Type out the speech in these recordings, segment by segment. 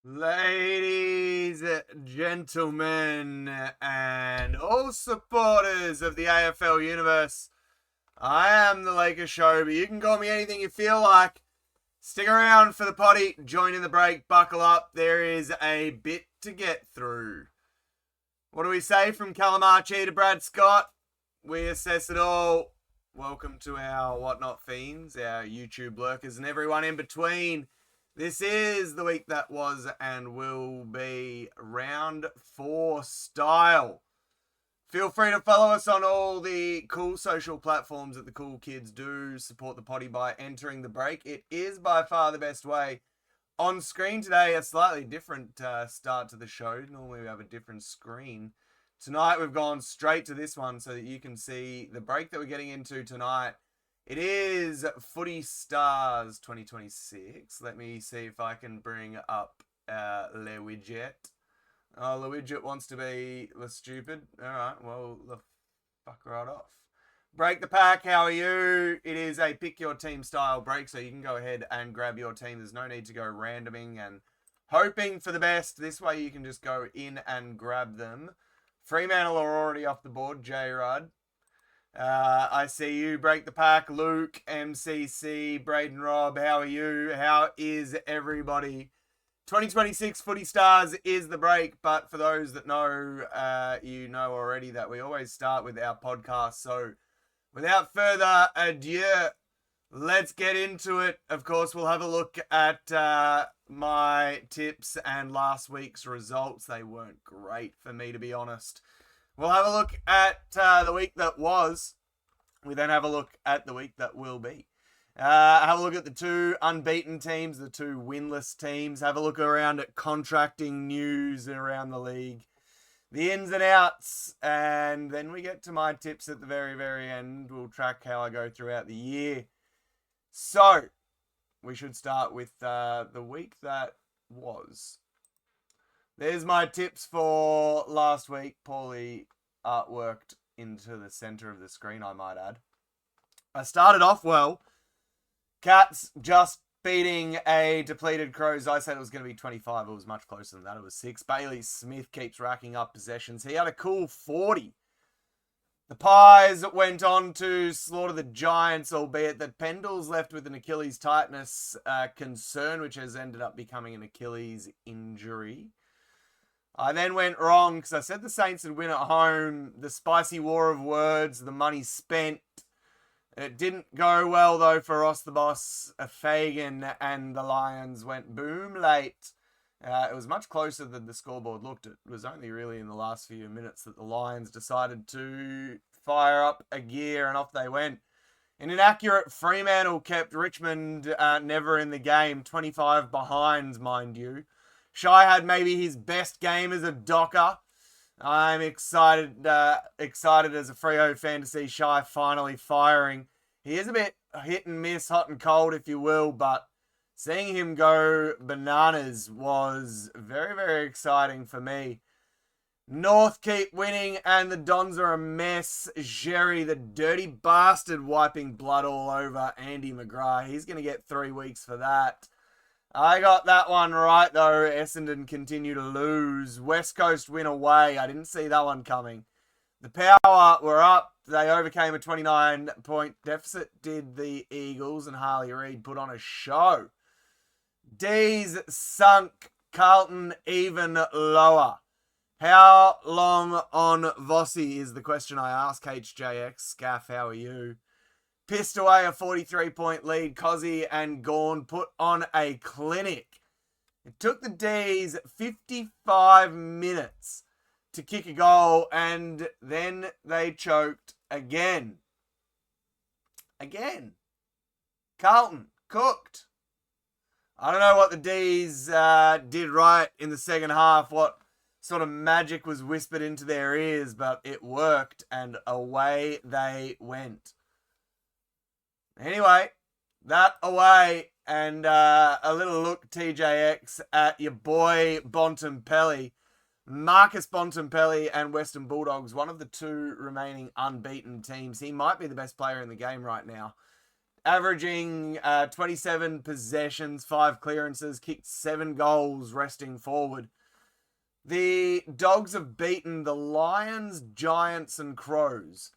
Ladies, gentlemen, and all supporters of the AFL universe, I am the Lakers Show, but you can call me anything you feel like. Stick around for the potty, join in the break, buckle up. There is a bit to get through. What do we say from Calamachi to Brad Scott? We assess it all. Welcome to our Whatnot Fiends, our YouTube lurkers, and everyone in between. This is the week that was and will be round 4 style. Feel free to follow us on all the cool social platforms that the cool kids do. Support the potty by entering the break. It is by far the best way. On screen today, a slightly different start to the show. Normally we have a different screen. Tonight we've gone straight to this one so that you can see the break that we're getting into tonight. It is Footy Stars 2026. Let me see if I can bring up Le Widget. Oh, Le Widget wants to be Le Stupid. Alright, well, fuck right off. Break the pack, how are you? It is a pick your team style break, so you can go ahead and grab your team. There's no need to go randoming and hoping for the best. This way you can just go in and grab them. Fremantle are already off the board, J. Rudd. I see you, Break the Pack, Luke, MCC, Braden Robb, how are you? How is everybody? 2026 Footy Stars is the break, but for those that know, you know already that we always start with our podcast. So without further ado, let's get into it. Of course, we'll have a look at my tips and last week's results. They weren't great for me, to be honest. We'll have a look at the week that was. We then have a look at the week that will be. Have a look at the two unbeaten teams, the two winless teams. Have a look around at contracting news around the league. The ins and outs. And then we get to my tips at the very, very end. We'll track how I go throughout the year. So, we should start with the week that was. There's my tips for last week. Poorly artworked into the center of the screen, I might add. I started off well. Cats just beating a depleted Crows. I said it was going to be 25. It was much closer than that. It was 6. Bailey Smith keeps racking up possessions. He had a cool 40. The Pies went on to slaughter the Giants, albeit that Pendle's left with an Achilles tightness concern, which has ended up becoming an Achilles injury. I then went wrong because I said the Saints would win at home. The spicy war of words, the money spent. It didn't go well, though, for Ross the Boss, Fagan, and the Lions went boom late. It was much closer than the scoreboard looked. It was only really in the last few minutes that the Lions decided to fire up a gear, and off they went. An inaccurate Fremantle kept Richmond never in the game, 25 behind, mind you. Shy had maybe his best game as a Docker. I'm excited as a Freo fan to see Shy finally firing. He is a bit hit and miss, hot and cold, if you will, but seeing him go bananas was very, very exciting for me. North keep winning, and the Dons are a mess. Jerry, the dirty bastard, wiping blood all over Andy McGrath. He's going to get 3 weeks for that. I got that one right, though. Essendon continue to lose. West Coast win away. I didn't see that one coming. The Power were up. They overcame a 29-point deficit, did the Eagles, and Harley Reid put on a show. D's sunk. Carlton even lower. How long on Vossi is the question I ask. HJX. Scaff, how are you? Pissed away a 43-point lead. Cozzy and Gawn put on a clinic. It took the D's 55 minutes to kick a goal, and then they choked again. Carlton, cooked. I don't know what the D's did right in the second half, what sort of magic was whispered into their ears, but it worked, and away they went. Anyway, that away, and a little look, TJX, at your boy Bontempelli. Marcus Bontempelli and Western Bulldogs, one of the two remaining unbeaten teams. He might be the best player in the game right now. averaging 27 possessions, 5 clearances, kicked 7 goals, resting forward. The Dogs have beaten the Lions, Giants, and Crows.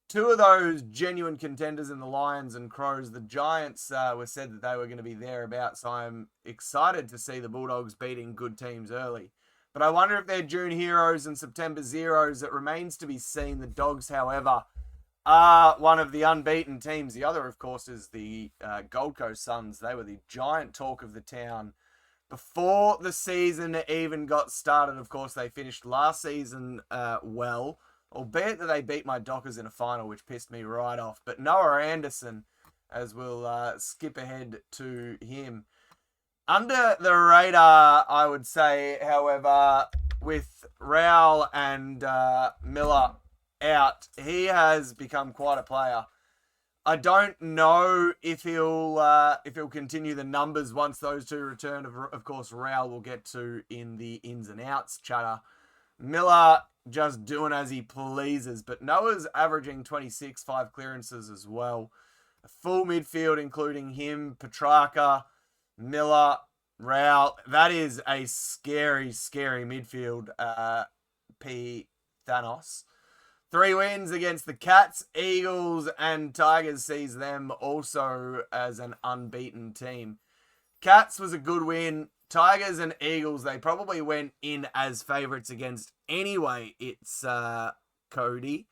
2 of those genuine contenders in the Lions and Crows. The Giants were said that they were going to be thereabouts, so I'm excited to see the Bulldogs beating good teams early. But I wonder if they're June heroes and September zeros. It remains to be seen. The Dogs, however, are one of the unbeaten teams. The other, of course, is the Gold Coast Suns. They were the giant talk of the town before the season even got started. Of course, they finished last season well, albeit that they beat my Dockers in a final, which pissed me right off. But Noah Anderson, as we'll skip ahead to him. Under the radar, I would say, however, with Rowell and Miller out, he has become quite a player. I don't know if he'll continue the numbers once those two return. Of course, Rowell will get to in the ins and outs chatter. Miller just doing as he pleases, but Noah's averaging 26, 5 clearances as well. A full midfield, including him, Petrarca, Miller, Rowell. That is a scary, scary midfield. P. Thanos. 3 wins against the Cats, Eagles, and Tigers sees them also as an unbeaten team. Cats was a good win. Tigers and Eagles, they probably went in as favourites against anyway. It's Cody.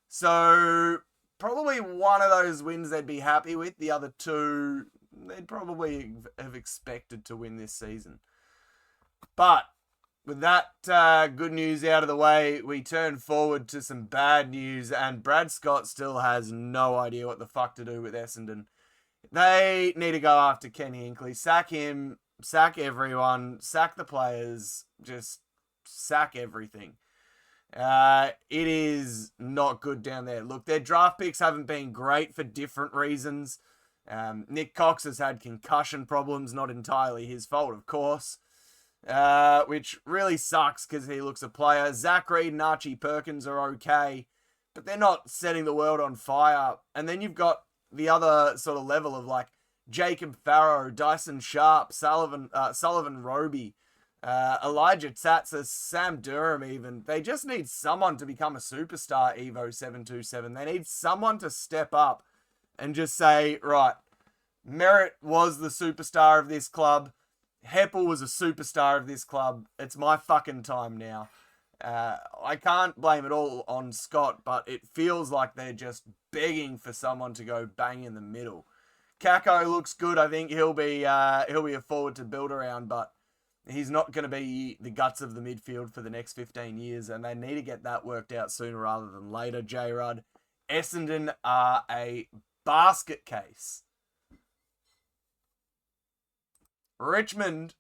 So probably one of those wins they'd be happy with. The other 2, they'd probably have expected to win this season. But with that good news out of the way, we turn forward to some bad news, and Brad Scott still has no idea what the fuck to do with Essendon. They need to go after Kenny Hinkley. Sack him, sack everyone, sack the players, just sack everything. It is not good down there. Look, their draft picks haven't been great for different reasons. Nick Cox has had concussion problems, not entirely his fault, of course. Which really sucks because he looks a player. Zach Reed and Archie Perkins are okay, but they're not setting the world on fire. And then you've got the other sort of level of like Jacob Farrow, Dyson Sharp, Sullivan Roby, Elijah Tatsis, Sam Durham even. They just need someone to become a superstar, Evo727. They need someone to step up and just say, right, Merritt was the superstar of this club. Heppel was a superstar of this club. It's my fucking time now. I can't blame it all on Scott, but it feels like they're just begging for someone to go bang in the middle. Kako looks good. I think he'll be a forward to build around, but he's not going to be the guts of the midfield for the next 15 years, and they need to get that worked out sooner rather than later. J. Rudd, Essendon are a basket case. Richmond.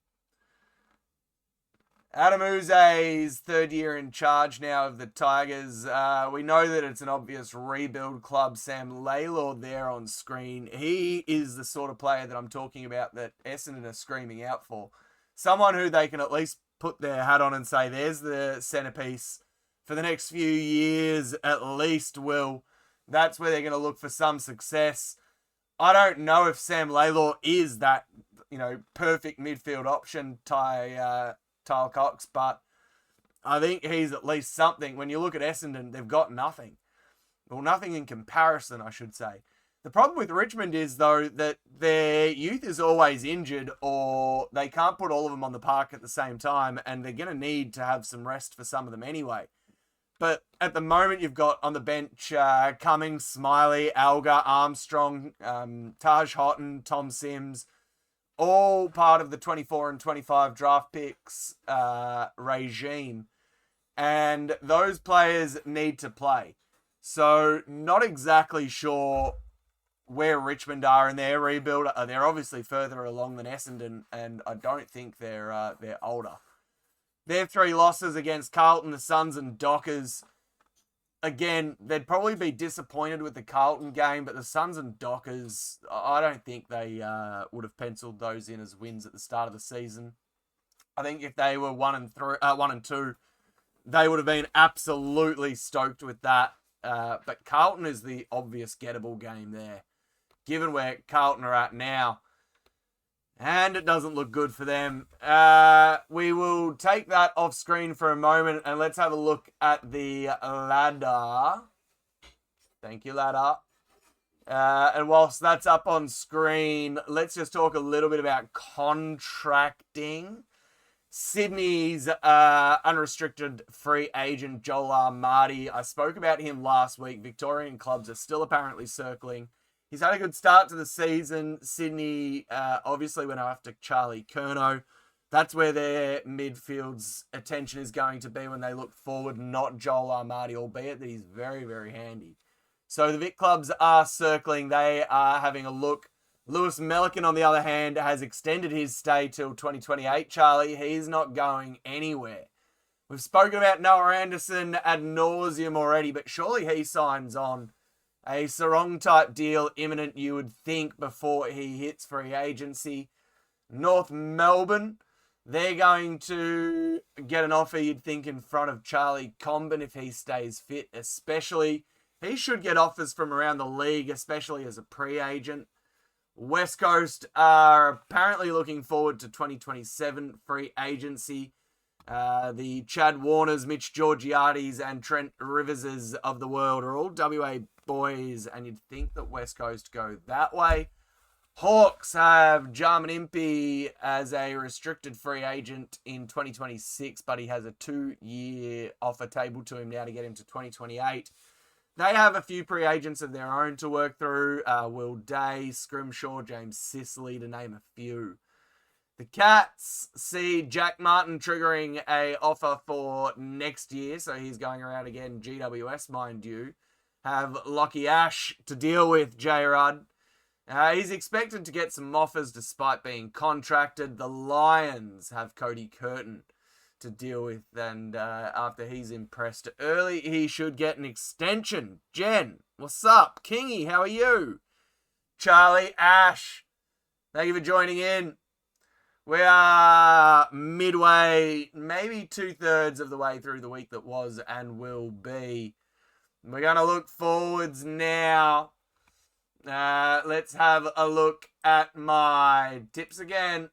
Adam Uze's 3rd year in charge now of the Tigers. We know that it's an obvious rebuild club. Sam Laylord there on screen. He is the sort of player that I'm talking about that Essendon are screaming out for. Someone who they can at least put their hat on and say, there's the centerpiece for the next few years at least, Will. That's where they're going to look for some success. I don't know if Sam Laylor is that, perfect midfield option, Tyle Cox, but I think he's at least something. When you look at Essendon, they've got nothing. Well, nothing in comparison, I should say. The problem with Richmond is, though, that their youth is always injured, or they can't put all of them on the park at the same time, and they're going to need to have some rest for some of them anyway. But at the moment, you've got on the bench Cummings, Smiley, Alga, Armstrong, Taj Houghton, Tom Sims, all part of the 24 and 25 draft picks regime. And those players need to play. So not exactly sure where Richmond are in their rebuild. They're obviously further along than Essendon, and I don't think they're older. Their 3 losses against Carlton, the Suns, and Dockers. Again, they'd probably be disappointed with the Carlton game, but the Suns and Dockers, I don't think they would have penciled those in as wins at the start of the season. I think if they were 1 and 2, they would have been absolutely stoked with that. But Carlton is the obvious gettable game there. given where Carlton are at now. And it doesn't look good for them. We will take that off screen for a moment and let's have a look at the ladder. Thank you, ladder. And whilst that's up on screen, let's just talk a little bit about contracting. Sydney's unrestricted free agent, Joel Armati. I spoke about him last week. Victorian clubs are still apparently circling. He's had a good start to the season. Sydney obviously went after Charlie Curnow. That's where their midfield's attention is going to be when they look forward, not Joel Armati, albeit that he's very, very handy. So the Vic clubs are circling. They are having a look. Lewis Melican, on the other hand, has extended his stay till 2028, Charlie. He's not going anywhere. We've spoken about Noah Anderson ad nauseum already, but surely he signs on. A Sarong-type deal imminent, you would think, before he hits free agency. North Melbourne, they're going to get an offer, you'd think, in front of Charlie Comben if he stays fit, especially. He should get offers from around the league, especially as a pre-agent. West Coast are apparently looking forward to 2027 free agency. The Chad Warners, Mitch Georgiades, and Trent Riverses of the world are all WA boys, and you'd think that West Coast go that way. Hawks have Jarman Impey as a restricted free agent in 2026, but he has a 2-year offer table to him now to get him to 2028. They have a few pre-agents of their own to work through. Will Day, Scrimshaw, James Sicily, to name a few. The Cats see Jack Martin triggering a offer for next year, so he's going around again, GWS, mind you. Have Lockie Ash to deal with, J. Rudd. He's expected to get some offers despite being contracted. The Lions have Cody Curtin to deal with, and after he's impressed early, he should get an extension. Jen, what's up? Kingy, how are you? Charlie, Ash, thank you for joining in. We are midway, maybe 2/3 of the way through the week that was and will be. We're going to look forwards now. Let's have a look at my tips again.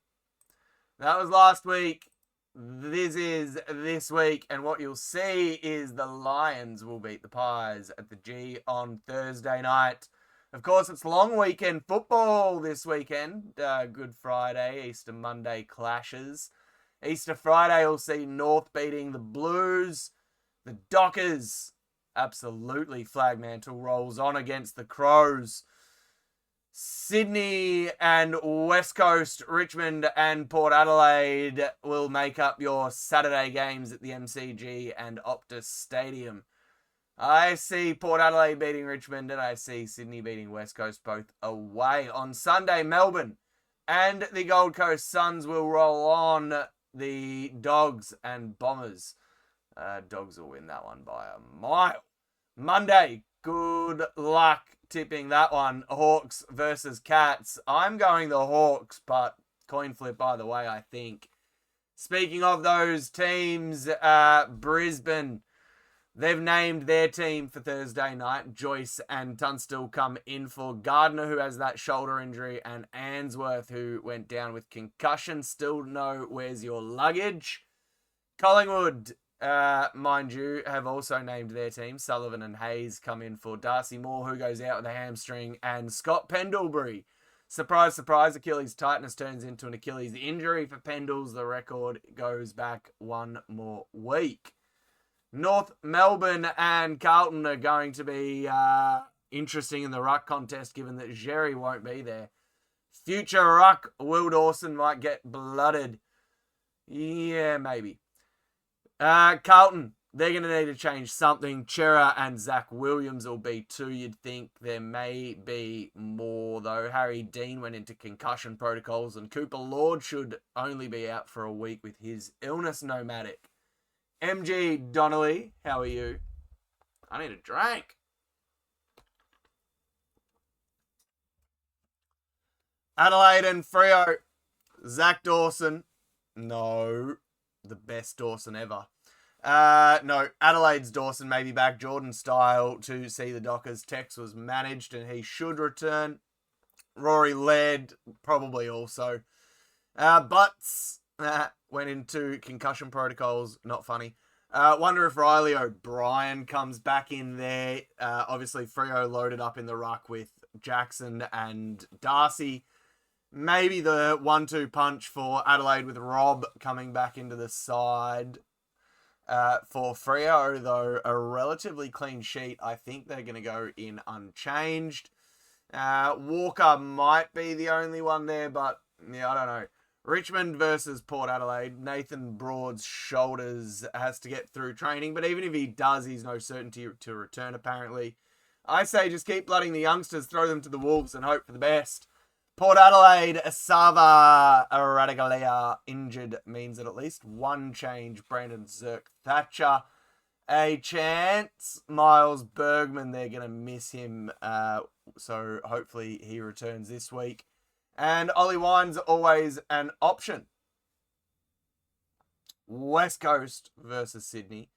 That was last week. This is this week, and what you'll see is the Lions will beat the Pies at the G on Thursday night. Of course, it's long weekend football this weekend. Good Friday, Easter Monday clashes. Easter Friday will see North beating the Blues. The Dockers, absolutely, Flagmantle rolls on against the Crows. Sydney and West Coast, Richmond and Port Adelaide will make up your Saturday games at the MCG and Optus Stadium. I see Port Adelaide beating Richmond and I see Sydney beating West Coast both away. On Sunday, Melbourne and the Gold Coast Suns will roll on the Dogs and Bombers. Dogs will win that one by a mile. Monday, good luck tipping that one. Hawks versus Cats. I'm going the Hawks, but coin flip either way, I think. Speaking of those teams, Brisbane, they've named their team for Thursday night. Joyce and Tunstall come in for Gardner, who has that shoulder injury, and Answorth, who went down with concussion. Still no where's your luggage. Collingwood, mind you, have also named their team. Sullivan and Hayes come in for Darcy Moore, who goes out with a hamstring, and Scott Pendlebury. Surprise, surprise, Achilles tightness turns into an Achilles injury for Pendles. The record goes back one more week. North Melbourne and Carlton are going to be interesting in the ruck contest, given that Jerry won't be there. Future ruck Will Dawson might get blooded. Yeah, maybe. Carlton, they're going to need to change something. Chera and Zach Williams will be two. You'd think there may be more, though. Harry Dean went into concussion protocols, and Cooper Lord should only be out for a week with his illness nomadic. MG Donnelly, how are you? I need a drink. Adelaide and Freo. Zach Dawson. No. The best Dawson ever. No, Adelaide's Dawson may be back Jordan style to see the Dockers. Tex was managed and he should return. Rory led, probably also. Butts went into concussion protocols. Not funny. Wonder if Riley O'Brien comes back in there. Obviously, Freo loaded up in the ruck with Jackson and Darcy. Maybe the 1-2 punch for Adelaide with Rob coming back into the side. For Freo, though, a relatively clean sheet. I think they're going to go in unchanged. Walker might be the only one there, but yeah, I don't know. Richmond versus Port Adelaide. Nathan Broad's shoulders has to get through training, but even if he does, he's no certainty to return, apparently. I say just keep blooding the youngsters, throw them to the Wolves and hope for the best. Port Adelaide, Sava Radigalia injured means that at least one change. Brandon Zirk-Thatcher a chance. Miles Bergman, they're going to miss him. So hopefully he returns this week. And Ollie Wine's always an option. West Coast versus Sydney.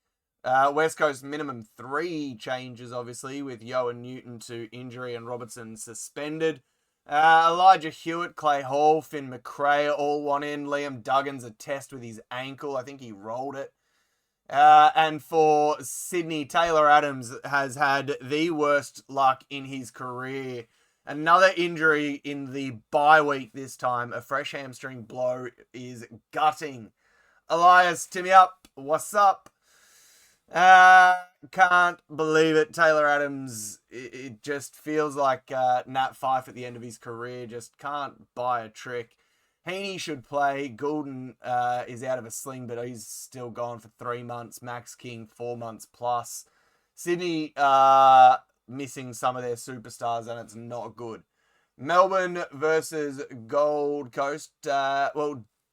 West Coast minimum 3 changes, obviously, with Yohan Newton to injury and Robertson suspended. Elijah Hewitt, Clay Hall, Finn McRae all want in. Liam Duggan's a test with his ankle. I think he rolled it. And for Sydney, Taylor Adams has had the worst luck in his career. Another injury in the bye week this time. A fresh hamstring blow is gutting. Elias, Timmy up. What's up? Can't believe it. Taylor Adams, it just feels like Nat Fyfe at the end of his career. Just can't buy a trick. Heaney should play. Goulden is out of a sling, but he's still gone for 3 months. Max King, 4 months plus. Sydney missing some of their superstars, and it's not good. Melbourne versus Gold Coast.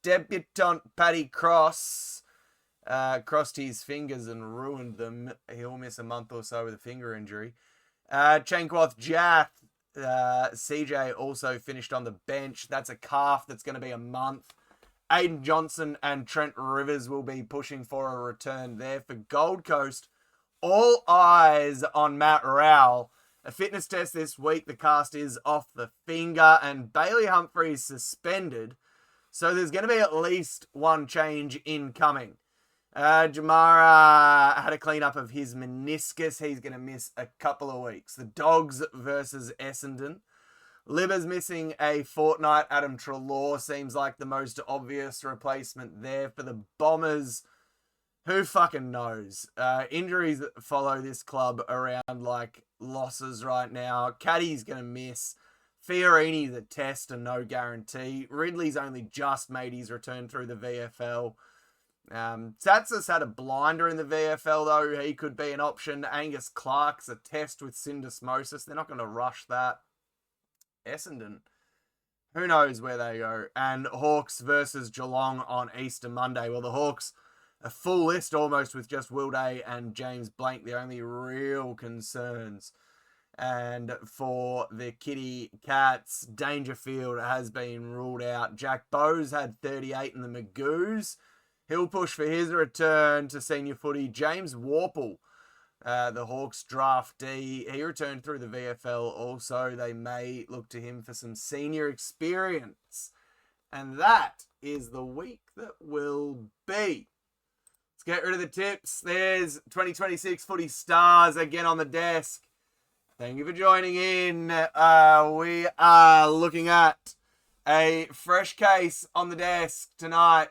Debutant Paddy Cross crossed his fingers and ruined them. He'll miss a month or so with a finger injury. Chankwath Jath, CJ also finished on the bench. That's a calf that's going to be a month. Aiden Johnson and Trent Rivers will be pushing for a return there. For Gold Coast, all eyes on Matt Rowell. A fitness test this week. The cast is off the finger, and Bailey Humphries suspended. So there's going to be at least one change incoming. Jamara had a cleanup of his meniscus. He's going to miss a couple of weeks. The Dogs versus Essendon. Libba's missing a fortnight. Adam Treloar seems like the most obvious replacement there. For the Bombers, who fucking knows? Injuries that follow this club around like losses right now. Caddy's going to miss. Fiorini's a test and no guarantee. Ridley's only just made his return through the VFL. Tsatsis had a blinder in the VFL, though. He could be an option. Angus Clark's a test with syndesmosis. They're not going to rush that. Essendon, who knows where they go. And Hawks versus Geelong on Easter Monday. Well, the Hawks, a full list almost with just Will Day and James Blank, the only real concerns. And for the Kitty Cats, Dangerfield has been ruled out. Jack Bowes had 38 in the Magoos. He'll push for his return to senior footy. James Warple, the Hawks draftee, he returned through the VFL also. They may look to him for some senior experience. And that is the week that will be. Let's get rid of the tips. There's 2026 Footy Stars again on the desk. Thank you for joining in. We are looking at a fresh case on the desk tonight.